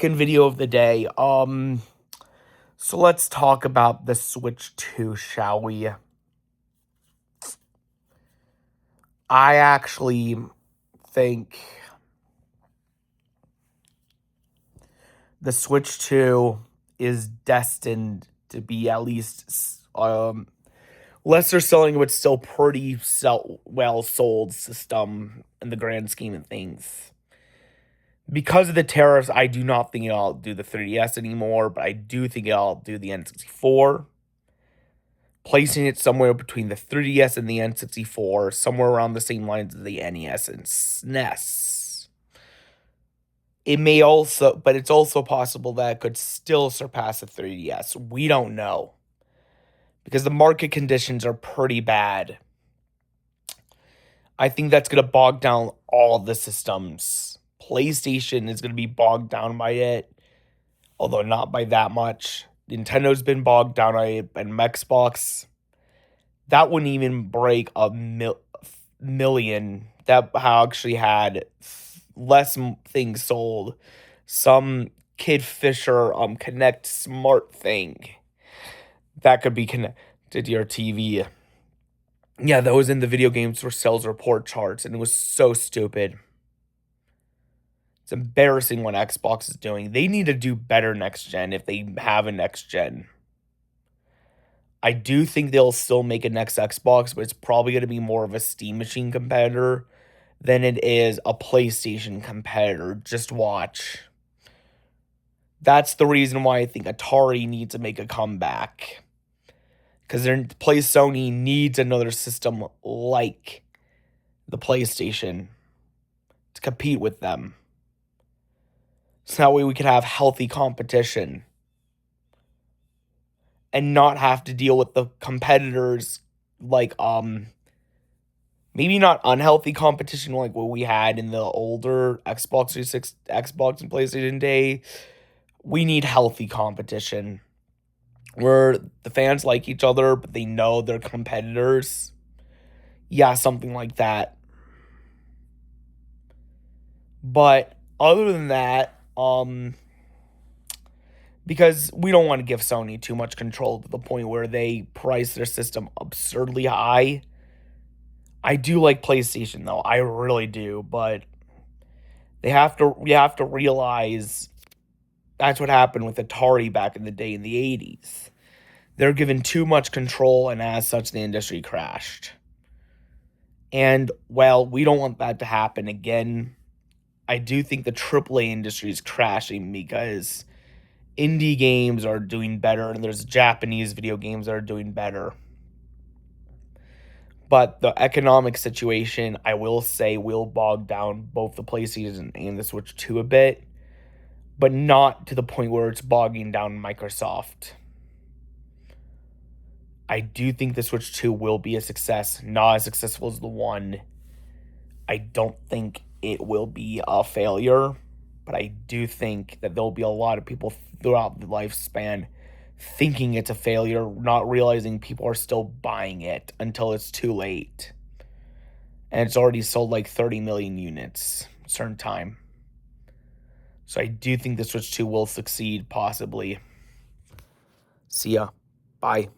Second video of the day. So let's talk about the Switch 2, shall we? I actually think the Switch 2 is destined to be at least lesser selling, but still pretty well sold system in the grand scheme of things. Because of the tariffs, I do not think it'll do the 3DS anymore, but I do think it'll do the N64. Placing it somewhere between the 3DS and the N64, somewhere around the same lines as the NES and SNES. It may also, but it's also possible that it could still surpass the 3DS. We don't know. Because the market conditions are pretty bad. I think that's going to bog down all the systems. PlayStation is going to be bogged down by it, although not by that much. Nintendo's been bogged down by it, and Xbox, that wouldn't even break a million. That actually had less things sold. Some Kid Fisher Connect Smart thing that could be connected to your TV. Yeah, that was in the video games for sales report charts, and it was so stupid. It's embarrassing what Xbox is doing. They need to do better next gen if they have a next gen. I do think they'll still make a next Xbox, but it's probably going to be more of a Steam Machine competitor than it is a PlayStation competitor. Just watch. That's the reason why I think Atari needs to make a comeback. Because Sony needs another system like the PlayStation to compete with them. So that way we can have healthy competition and not have to deal with the competitors like maybe not unhealthy competition like what we had in the older Xbox 360, Xbox and PlayStation day. We need healthy competition where the fans like each other, but they know they're competitors. Yeah, something like that. But other than that, because we don't want to give Sony too much control to the point where they price their system absurdly high. I do like PlayStation though, I really do, but you have to realize that's what happened with Atari back in the day in the 80s. They're given too much control, and as such, the industry crashed. And, well, we don't want that to happen again. I do think the AAA industry is crashing because indie games are doing better, and there's Japanese video games that are doing better. But the economic situation, I will say, will bog down both the PlayStation and the Switch 2 a bit, but not to the point where it's bogging down Microsoft. I do think the Switch 2 will be a success, not as successful as the one. I don't think it will be a failure, but I do think that there'll be a lot of people throughout the lifespan thinking it's a failure, not realizing people are still buying it until it's too late. And it's already sold like 30 million units a certain time. So I do think the Switch 2 will succeed, possibly. See ya. Bye.